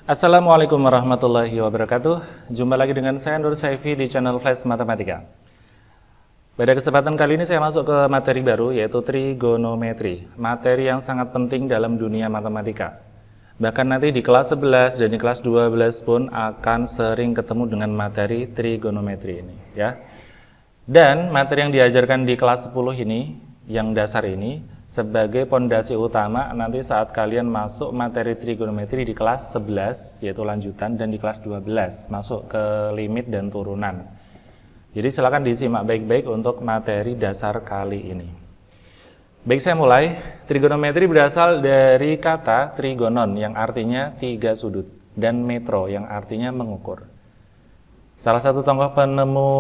Assalamualaikum warahmatullahi wabarakatuh. Jumpa lagi dengan saya Nur Saifi di channel Flash Matematika. Pada kesempatan kali ini saya masuk ke materi baru, yaitu trigonometri, materi yang sangat penting dalam dunia matematika. Bahkan nanti di kelas 11 dan di kelas 12 pun akan sering ketemu dengan materi trigonometri ini, ya. Dan materi yang diajarkan di kelas 10 ini, yang dasar ini, sebagai pondasi utama nanti saat kalian masuk materi trigonometri di kelas 11, yaitu lanjutan, dan di kelas 12 masuk ke limit dan turunan. Jadi silakan disimak baik-baik untuk materi dasar kali ini. Baik, saya mulai. Trigonometri berasal dari kata trigonon yang artinya tiga sudut, dan metro yang artinya mengukur. Salah satu tokoh penemu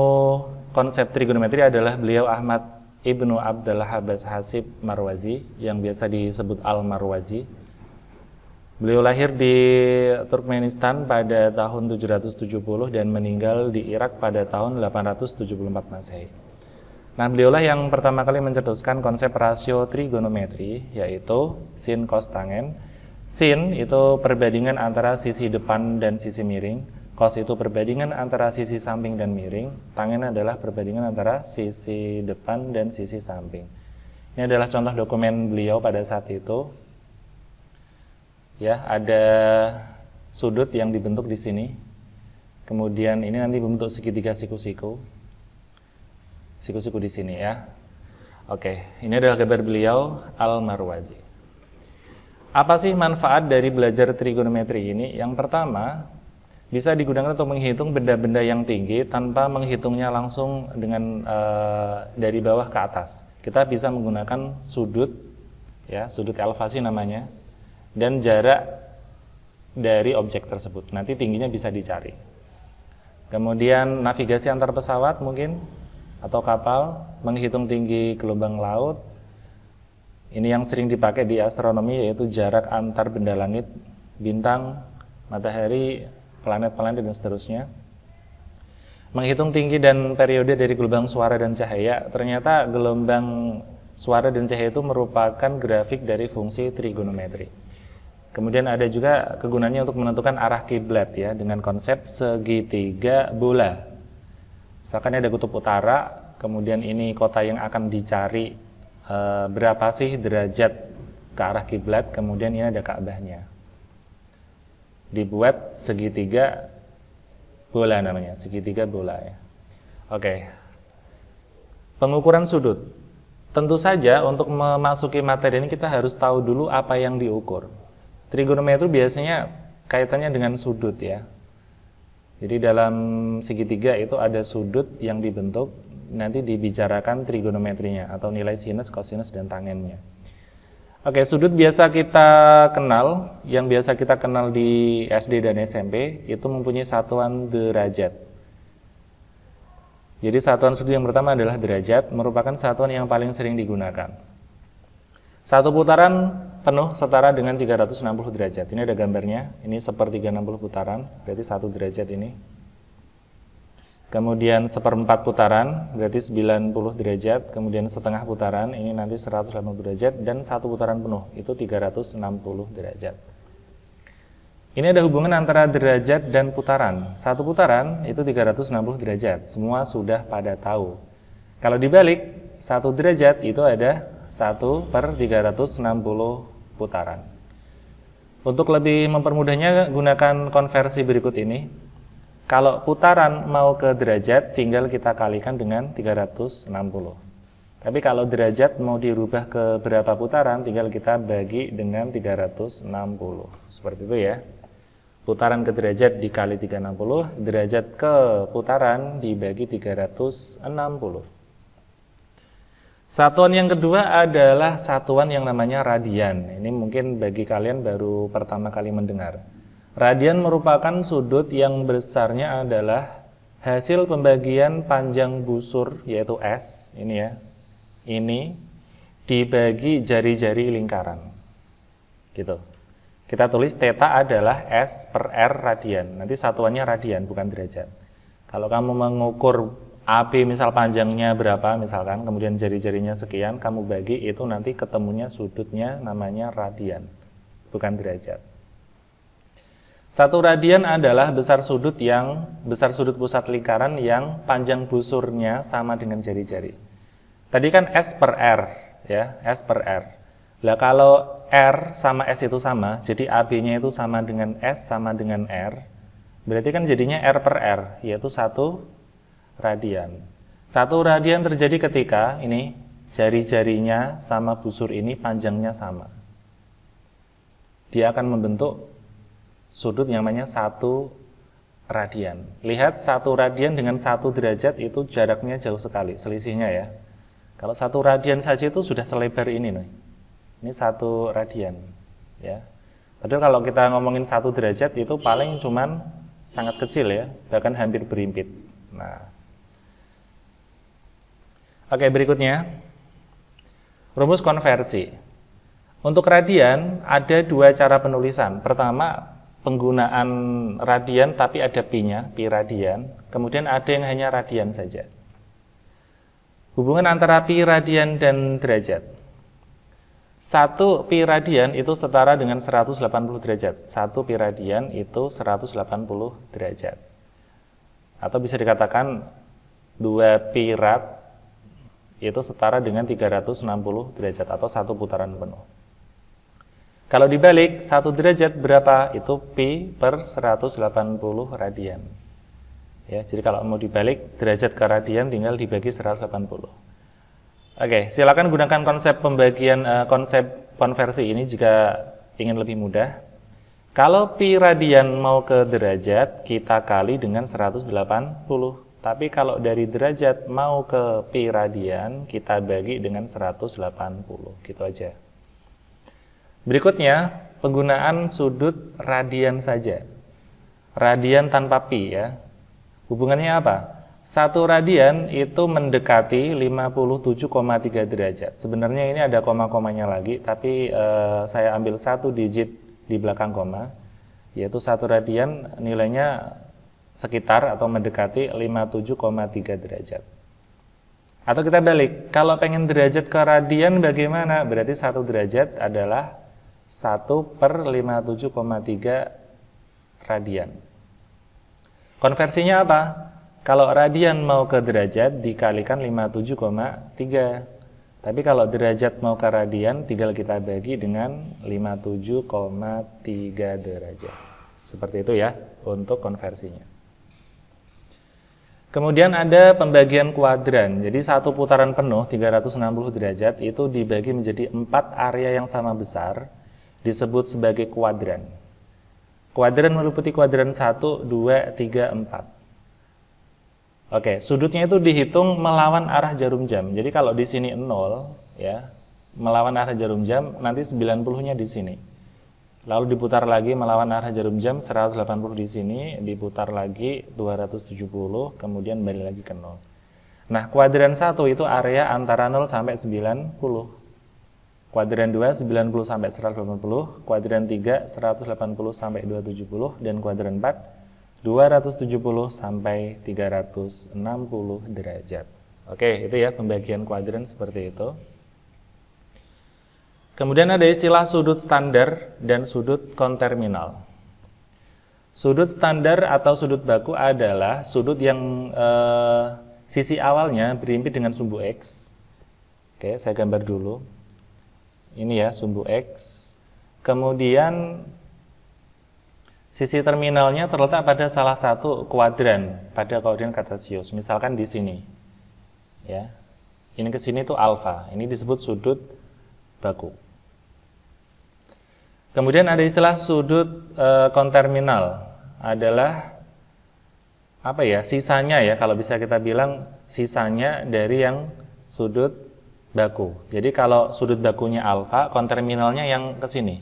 konsep trigonometri adalah beliau Ahmad Ibnu Abdullah Abbas Hasib Marwazi, yang biasa disebut Al-Marwazi. Beliau lahir di Turkmenistan pada tahun 770 dan meninggal di Irak pada tahun 874 Masehi. Nah, beliaulah yang pertama kali mencetuskan konsep rasio trigonometri, yaitu sin cos tangen. Sin itu perbandingan antara sisi depan dan sisi miring. Cos itu perbandingan antara sisi samping dan miring. Tangen adalah perbandingan antara sisi depan dan sisi samping. Ini adalah contoh dokumen beliau pada saat itu. Ya, ada sudut yang dibentuk di sini. Kemudian ini nanti membentuk segitiga siku-siku. Siku-siku di sini ya. Oke, ini adalah gambar beliau Al-Marwazi. Apa sih manfaat dari belajar trigonometri ini? Yang pertama, bisa digunakan untuk menghitung benda-benda yang tinggi tanpa menghitungnya langsung dengan dari bawah ke atas. Kita bisa menggunakan sudut, ya, sudut elevasi namanya, dan jarak dari objek tersebut. Nanti tingginya bisa dicari. Kemudian navigasi antar pesawat mungkin atau kapal, menghitung tinggi gelombang laut. Ini yang sering dipakai di astronomi, yaitu jarak antar benda langit, bintang, matahari, planet-planet dan seterusnya. Menghitung tinggi dan periode dari gelombang suara dan cahaya. Ternyata gelombang suara dan cahaya itu merupakan grafik dari fungsi trigonometri. Kemudian ada juga kegunaannya untuk menentukan arah kiblat, ya, dengan konsep segitiga bola. Misalkan ada kutub utara, kemudian ini kota yang akan dicari, berapa sih derajat ke arah kiblat, kemudian ini ada Ka'bahnya. Dibuat segitiga bola namanya, segitiga bola, ya. Oke. Pengukuran sudut. Tentu saja untuk memasuki materi ini kita harus tahu dulu apa yang diukur. Trigonometri biasanya kaitannya dengan sudut, ya. Jadi dalam segitiga itu ada sudut yang dibentuk, nanti dibicarakan trigonometrinya atau nilai sinus, kosinus, dan tangennya. Oke, sudut biasa kita kenal, yang biasa kita kenal di SD dan SMP, itu mempunyai satuan derajat. Jadi satuan sudut yang pertama adalah derajat, merupakan satuan yang paling sering digunakan. Satu putaran penuh setara dengan 360 derajat. Ini ada gambarnya, ini sepertiga 60 putaran, berarti 1 derajat ini. Kemudian seperempat putaran, berarti 90 derajat. Kemudian setengah putaran, ini nanti 180 derajat. Dan satu putaran penuh, itu 360 derajat. Ini ada hubungan antara derajat dan putaran. Satu putaran, itu 360 derajat. Semua sudah pada tahu. Kalau dibalik, satu derajat itu ada 1/360 putaran. Untuk lebih mempermudahnya, gunakan konversi berikut ini. Kalau putaran mau ke derajat, tinggal kita kalikan dengan 360. Tapi kalau derajat mau dirubah ke berapa putaran, tinggal kita bagi dengan 360. Seperti itu, ya. Putaran ke derajat dikali 360, derajat ke putaran dibagi 360. Satuan yang kedua adalah satuan yang namanya radian. Ini mungkin bagi kalian baru pertama kali mendengar. Radian merupakan sudut yang besarnya adalah hasil pembagian panjang busur, yaitu S, ini ya, ini dibagi jari-jari lingkaran, gitu. Kita tulis theta adalah S per R radian, nanti satuannya radian bukan derajat. Kalau kamu mengukur AB misal panjangnya berapa misalkan, kemudian jari-jarinya sekian, kamu bagi, itu nanti ketemunya sudutnya namanya radian, bukan derajat. 1 radian adalah besar sudut pusat lingkaran yang panjang busurnya sama dengan jari-jari. Tadi kan S per R, ya, S per R. Lah kalau R sama S itu sama, jadi AB-nya itu sama dengan S sama dengan R, berarti kan jadinya R per R, yaitu 1 radian. 1 radian terjadi ketika ini jari-jarinya sama busur ini panjangnya sama. Dia akan membentuk sudut yang namanya 1 radian. Lihat 1 radian dengan 1 derajat itu jaraknya jauh sekali, selisihnya ya. Kalau 1 radian saja itu sudah selebar ini nih. Ini 1 radian ya. Padahal kalau kita ngomongin 1 derajat itu paling cuman sangat kecil ya, bahkan hampir berimpit. Nah, oke, berikutnya rumus konversi. Untuk radian ada 2 cara penulisan. Pertama, penggunaan radian tapi ada pi-nya, pi radian. Kemudian ada yang hanya radian saja. Hubungan antara pi radian dan derajat. 1 pi radian itu setara dengan 180 derajat. 1 pi radian itu 180 derajat. Atau bisa dikatakan 2 pi rad itu setara dengan 360 derajat atau 1 putaran penuh. Kalau dibalik 1 derajat berapa? Itu pi per 180 radian. Ya, jadi kalau mau dibalik derajat ke radian tinggal dibagi 180. Oke, silakan gunakan konsep pembagian konsep konversi ini jika ingin lebih mudah. Kalau pi radian mau ke derajat, kita kali dengan 180. Tapi kalau dari derajat mau ke pi radian, kita bagi dengan 180. Gitu aja. Berikutnya, penggunaan sudut radian saja. Radian tanpa pi ya. Hubungannya apa? 1 radian itu mendekati 57,3 derajat. Sebenarnya ini ada koma-komanya lagi, tapi saya ambil 1 digit di belakang koma, yaitu 1 radian nilainya sekitar atau mendekati 57,3 derajat. Atau kita balik, kalau pengen derajat ke radian bagaimana? Berarti 1 derajat adalah 1 per 57,3 radian. Konversinya apa? Kalau radian mau ke derajat dikalikan 57,3. Tapi kalau derajat mau ke radian tinggal kita bagi dengan 57,3 derajat. Seperti itu ya untuk konversinya. Kemudian ada pembagian kuadran. Jadi 1 putaran penuh 360 derajat itu dibagi menjadi 4 area yang sama besar, disebut sebagai kuadran. Kuadran meliputi kuadran 1, 2, 3, 4. Oke, sudutnya itu dihitung melawan arah jarum jam. Jadi kalau di sini 0 ya, melawan arah jarum jam, nanti 90-nya di sini. Lalu diputar lagi melawan arah jarum jam 180 di sini, diputar lagi 270, kemudian balik lagi ke 0. Nah, kuadran 1 itu area antara 0 sampai 90. Kuadran 2 90 sampai 180, kuadran 3 180 sampai 270 dan kuadran 4 270 sampai 360 derajat. Oke, itu ya pembagian kuadran seperti itu. Kemudian ada istilah sudut standar dan sudut konterminal. Sudut standar atau sudut baku adalah sudut yang sisi awalnya berimpit dengan sumbu X. Oke, saya gambar dulu. Ini ya sumbu X. Kemudian sisi terminalnya terletak pada salah satu kuadran pada koordinat kartesius. Misalkan di sini. Ya. Ini ke sini itu alfa. Ini disebut sudut baku. Kemudian ada istilah sudut konterminal. Adalah apa ya? Sisanya ya, kalau bisa kita bilang sisanya dari yang sudut baku. Jadi kalau sudut bakunya alfa, konterminalnya yang ke sini.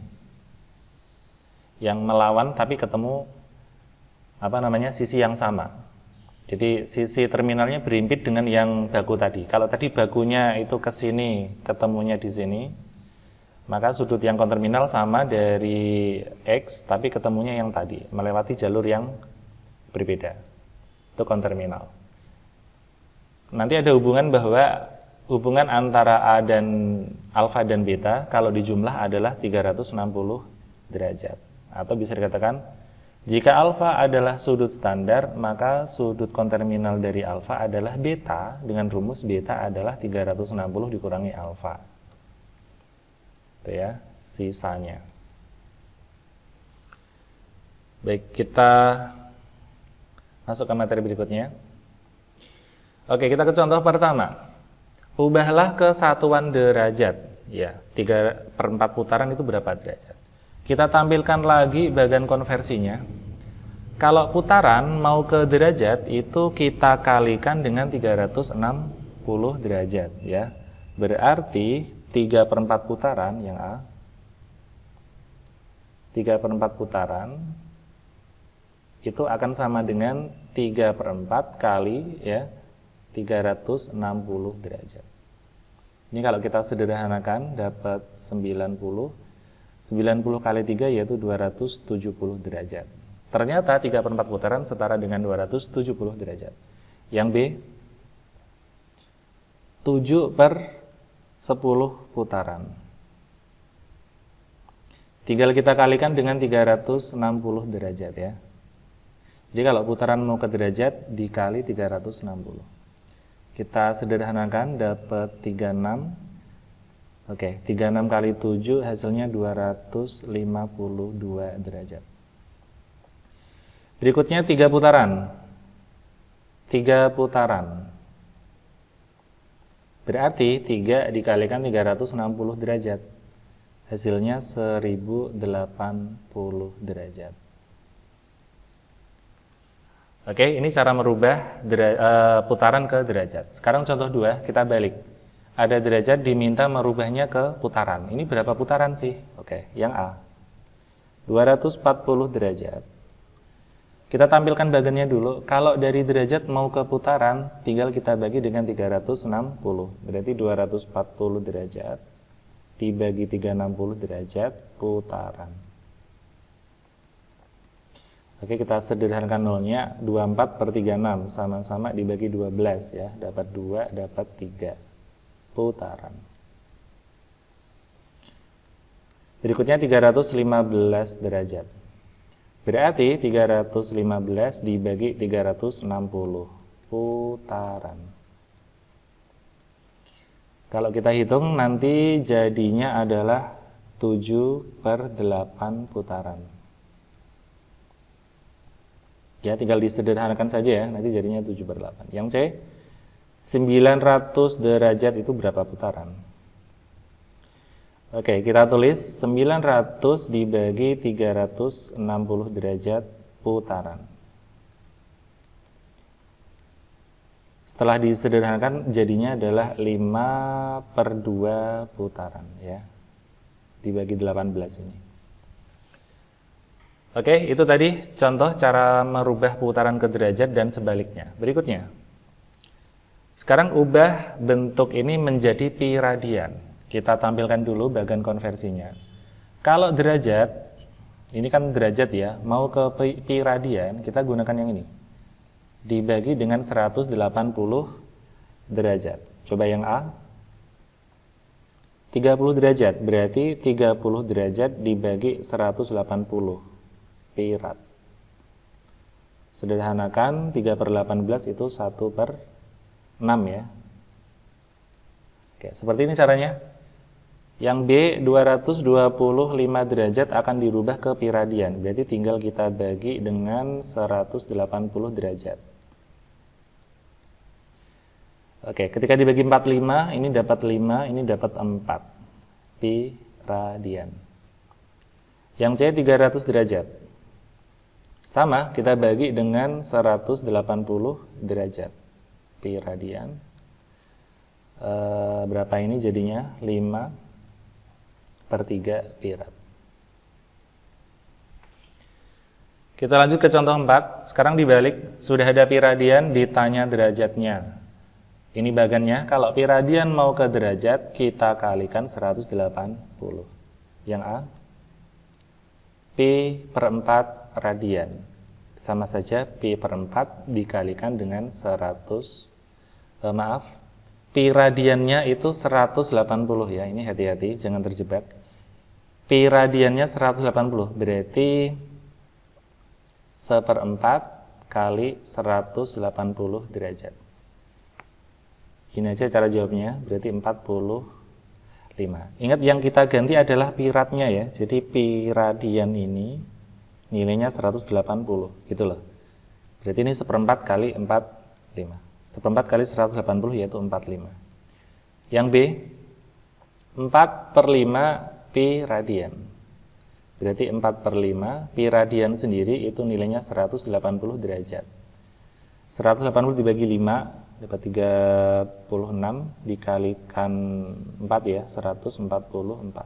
Yang melawan tapi ketemu sisi yang sama. Jadi sisi terminalnya berimpit dengan yang baku tadi. Kalau tadi bakunya itu ke sini, ketemunya di sini, maka sudut yang konterminal sama dari X tapi ketemunya yang tadi, melewati jalur yang berbeda. Itu konterminal. nanti ada hubungan bahwa hubungan antara A dan alfa dan beta kalau dijumlah adalah 360 derajat. Atau bisa dikatakan, jika alfa adalah sudut standar, maka sudut konterminal dari alfa adalah beta, dengan rumus beta adalah 360 dikurangi alfa. Itu ya, sisanya. Baik, kita masuk ke materi berikutnya. Oke, kita ke contoh pertama. Ubahlah kesatuan derajat. Ya, 3/4 putaran itu berapa derajat? Kita tampilkan lagi bagian konversinya. Kalau putaran mau ke derajat itu kita kalikan dengan 360 derajat ya. Berarti 3/4 putaran yang A. 3/4 putaran itu akan sama dengan 3/4 kali ya 360 derajat. Ini kalau kita sederhanakan dapat 90. 90 kali 3 yaitu 270 derajat. Ternyata 3/4 putaran setara dengan 270 derajat. Yang B, 7/10 putaran. Tinggal kita kalikan dengan 360 derajat ya. Jadi kalau putaran mau ke derajat dikali 360. Kita sederhanakan dapat 36. Oke, 36 kali 7 hasilnya 252 derajat. Berikutnya 3 putaran. 3 putaran. Berarti 3 dikalikan 360 derajat. Hasilnya 1080 derajat. Oke, ini cara merubah putaran ke derajat. Sekarang contoh 2, kita balik. Ada derajat diminta merubahnya ke putaran. Ini berapa putaran sih? Oke, yang A. 240 derajat. Kita tampilkan bagiannya dulu. Kalau dari derajat mau ke putaran, tinggal kita bagi dengan 360. Berarti 240 derajat dibagi 360 derajat putaran. Oke, kita sederhanakan nolnya. 24/36 sama-sama dibagi 12 ya. Dapat 2, dapat 3 putaran. Berikutnya 315 derajat. Berarti 315 dibagi 360 putaran. Kalau kita hitung nanti jadinya adalah 7/8 putaran. Ya, tinggal disederhanakan saja ya, nanti jadinya 7/8. Yang C, 900 derajat itu berapa putaran? Oke, kita tulis 900 dibagi 360 derajat putaran. Setelah disederhanakan jadinya adalah 5/2 putaran ya. Dibagi 18 ini. Oke, itu tadi contoh cara merubah putaran ke derajat dan sebaliknya. Berikutnya. Sekarang ubah bentuk ini menjadi pi radian. Kita tampilkan dulu bagian konversinya. Kalau derajat, ini kan derajat ya, mau ke pi radian, kita gunakan yang ini. Dibagi dengan 180 derajat. Coba yang A. 30 derajat, berarti 30 derajat dibagi 180 pi rad. Sederhanakan 3/18 itu 1/6 ya. Oke, seperti ini caranya. Yang B 225 derajat akan dirubah ke pi radian. Berarti tinggal kita bagi dengan 180 derajat. Oke, ketika dibagi 45, ini dapat 5, ini dapat 4 pi radian. Yang C 300 derajat. Sama, kita bagi dengan 180 derajat pi radian. Berapa ini jadinya? 5/3 pi rad. Kita lanjut ke contoh 4. Sekarang dibalik, sudah ada pi radian, ditanya derajatnya. Ini bagannya, kalau pi radian mau ke derajat, kita kalikan 180. Yang A, pi/4 radian. Sama saja pi/4 dikalikan dengan 180. maaf, pi radiannya itu 180 ya, ini hati-hati, jangan terjebak. Pi radiannya 180, berarti 1/4 kali 180 derajat. Ini aja cara jawabnya, berarti 45. Ingat yang kita ganti adalah pi radnya ya, jadi pi radian ini nilainya 180, gitu loh. Berarti ini 1/4 kali 45. 1/4 kali 180 yaitu 45. Yang B, 4/5 pi radian. Berarti 4/5 pi radian sendiri itu nilainya 180 derajat. 180 dibagi 5 dapat 36 dikalikan 4 ya, 144.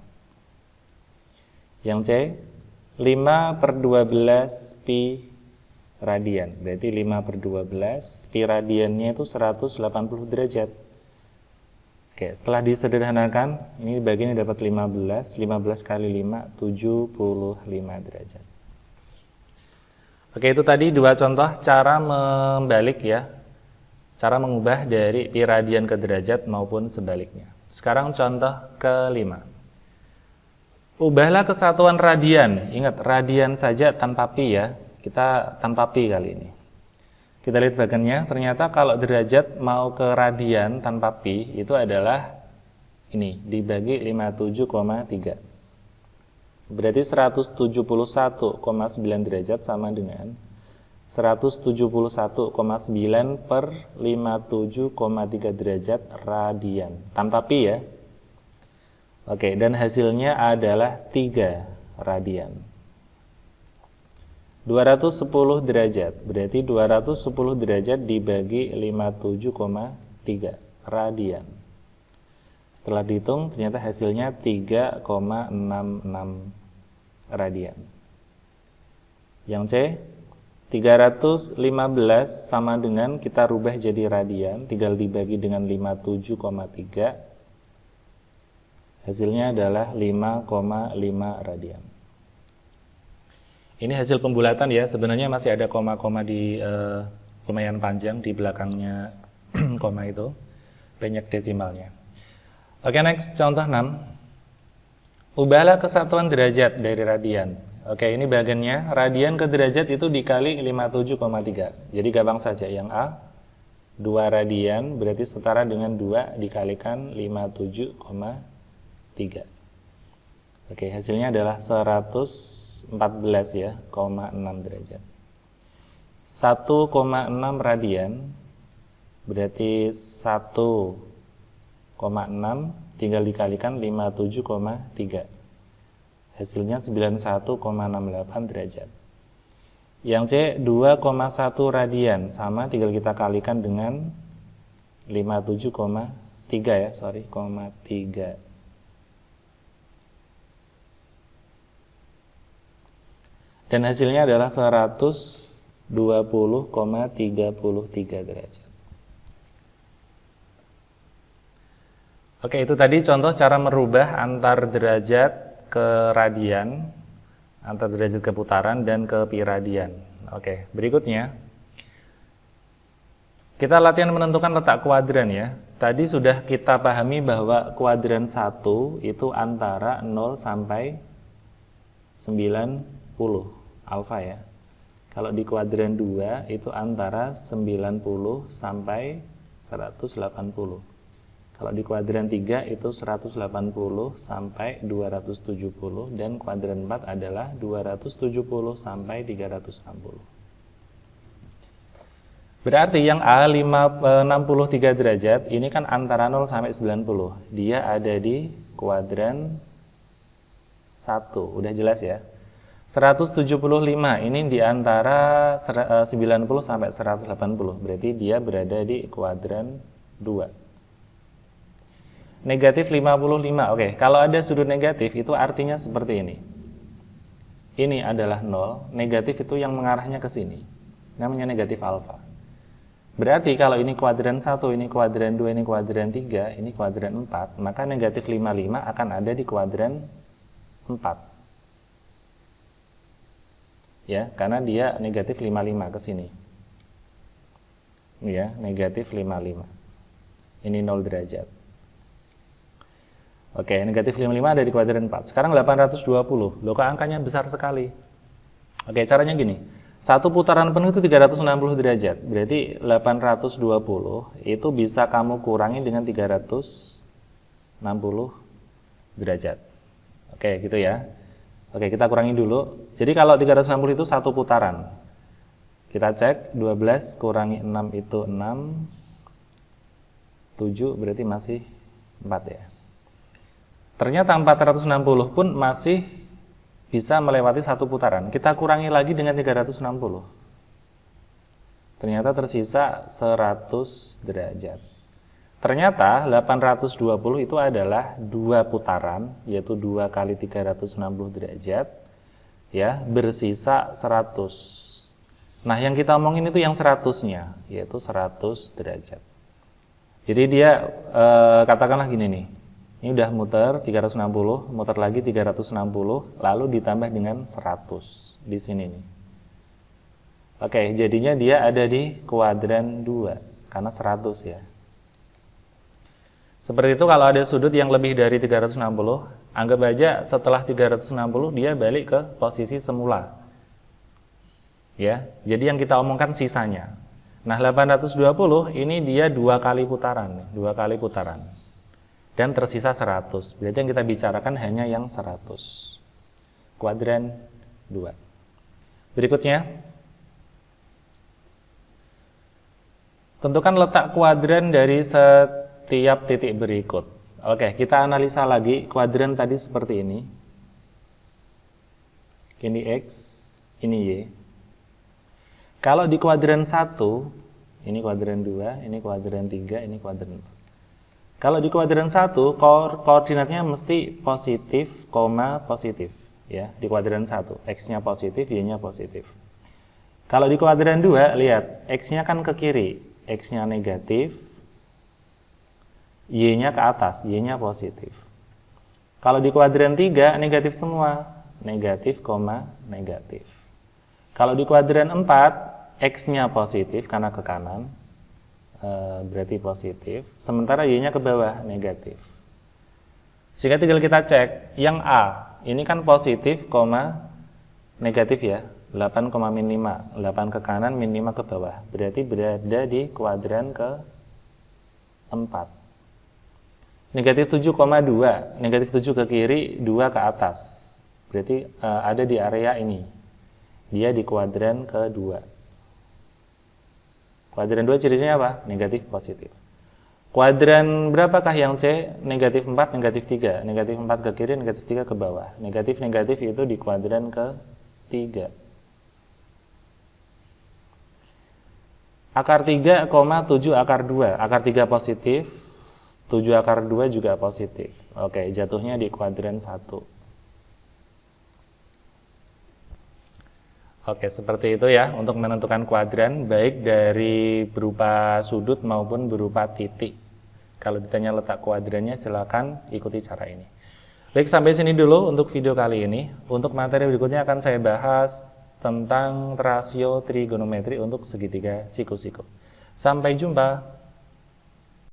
Yang C, 5/12 pi radian. Berarti 5/12 pi radiannya itu 180 derajat. Oke, setelah disederhanakan, ini dibagi ini dapat 15. 15 kali 5, 75 derajat. Oke, itu tadi dua contoh cara membalik ya. Cara mengubah dari pi radian ke derajat maupun sebaliknya. Sekarang contoh kelima. Ubahlah kesatuan radian. Ingat, radian saja tanpa pi ya. Kita tanpa pi kali ini. Kita lihat bagiannya, ternyata kalau derajat mau ke radian tanpa pi itu adalah ini, dibagi 57,3. Berarti 171,9 derajat sama dengan 171,9 per 57,3 derajat radian. Tanpa pi ya. Oke, dan hasilnya adalah 3 radian. 210 derajat, berarti 210 derajat dibagi 57,3 radian. Setelah dihitung, ternyata hasilnya 3,66 radian. Yang C, 315 sama dengan kita rubah jadi radian, tinggal dibagi dengan 57,3. Hasilnya adalah 5,5 radian. Ini hasil pembulatan ya, sebenarnya masih ada koma-koma di lumayan panjang di belakangnya koma itu, banyak desimalnya. Oke, next, contoh 6. Ubahlah kesatuan derajat dari radian. Oke, ini bagiannya, radian ke derajat itu dikali 57,3. Jadi gampang saja, yang A, 2 radian berarti setara dengan 2 dikalikan 57,3. Oke, hasilnya adalah 114 ya, 0,6 derajat. 1,6 radian berarti 1,6 tinggal dikalikan 57,3. Hasilnya 91,68 derajat. Yang C, 2,1 radian sama tinggal kita kalikan dengan 57,3 ya, 3. Dan hasilnya adalah 120,33 derajat. Oke, itu tadi contoh cara merubah antar derajat ke radian, antar derajat ke putaran dan ke pi radian. Oke, berikutnya kita latihan menentukan letak kuadran ya. Tadi sudah kita pahami bahwa kuadran 1 itu antara 0 sampai 90 alfa ya. Kalau di kuadran 2 itu antara 90 sampai 180. Kalau di kuadran 3 itu 180 sampai 270 dan kuadran 4 adalah 270 sampai 360. Berarti yang A 63 derajat ini kan antara 0 sampai 90. Dia ada di kuadran 1. Udah jelas ya. 175 ini di antara 90 sampai 180. Berarti dia berada di kuadran 2. Negatif 55. Oke, kalau ada sudut negatif itu artinya seperti ini. Ini adalah 0, negatif itu yang mengarahnya ke sini. Namanya negatif alfa. Berarti kalau ini kuadran 1, ini kuadran 2, ini kuadran 3, ini kuadran 4, maka negatif 55 akan ada di kuadran 4. Ya, karena dia negatif 55 ke sini. Ya, negatif 55. Ini 0 derajat. Oke, negatif 55 ada di kuadran 4. Sekarang 820. Loh, kok angkanya besar sekali? Oke, caranya gini. Satu putaran penuh itu 360 derajat. Berarti 820 itu bisa kamu kurangi dengan 360 derajat. Oke, gitu ya. Oke, kita kurangi dulu. Jadi kalau 360 itu satu putaran. Kita cek, 12 kurangi 6 itu 6. 7 berarti masih 4 ya. Ternyata 460 pun masih bisa melewati satu putaran. Kita kurangi lagi dengan 360. Ternyata tersisa 100 derajat. Ternyata 820 itu adalah dua putaran, yaitu 2 kali 360 derajat, ya, bersisa 100. Nah, yang kita omongin itu yang 100-nya, yaitu 100 derajat. Jadi dia katakanlah gini nih. Ini udah muter 360, muter lagi 360, lalu ditambah dengan 100 di sini nih. Oke, jadinya dia ada di kuadran 2 karena 100 ya. Seperti itu kalau ada sudut yang lebih dari 360, anggap aja setelah 360 dia balik ke posisi semula. Ya, jadi yang kita omongkan sisanya. Nah, 820 ini dia 2 kali putaran, 2 kali putaran. Dan tersisa 100. Berarti yang kita bicarakan hanya yang 100. Kuadran 2. Berikutnya, tentukan letak kuadran dari setiap titik berikut. Oke, kita analisa lagi. Kuadran tadi seperti ini. Ini X, ini Y. Kalau di kuadran 1, ini kuadran 2, ini kuadran 3, ini kuadran 4. Kalau di kuadran 1, koordinatnya mesti positif, positif. Ya, di kuadran 1, X-nya positif, Y-nya positif. Kalau di kuadran 2, lihat, X-nya kan ke kiri, X-nya negatif, Y-nya ke atas, Y-nya positif. Kalau di kuadran 3, negatif semua, negatif, negatif. Kalau di kuadran 4, X-nya positif karena ke kanan, berarti positif, sementara Y-nya ke bawah, negatif. Sehingga tinggal kita cek, yang A, ini kan positif, negatif ya, 8, min 5, 8 ke kanan, min 5 ke bawah, berarti berada di kuadran ke 4. Negatif 7,2, negatif 7 ke kiri, 2 ke atas, berarti ada di area ini, dia di kuadran ke-2. Kuadran 2 cirinya apa? Negatif, positif. Kuadran berapakah yang C? Negatif 4, negatif 3. Negatif 4 ke kiri, negatif 3 ke bawah. Negatif, negatif itu di kuadran ke-3. Akar 3, 7 akar 2. Akar 3 positif, 7 akar 2 juga positif. Oke, jatuhnya di kuadran 1. Oke, seperti itu ya untuk menentukan kuadran, baik dari berupa sudut maupun berupa titik. Kalau ditanya letak kuadrannya, silakan ikuti cara ini. Baik, sampai sini dulu untuk video kali ini. Untuk materi berikutnya akan saya bahas tentang rasio trigonometri untuk segitiga siku-siku. Sampai jumpa.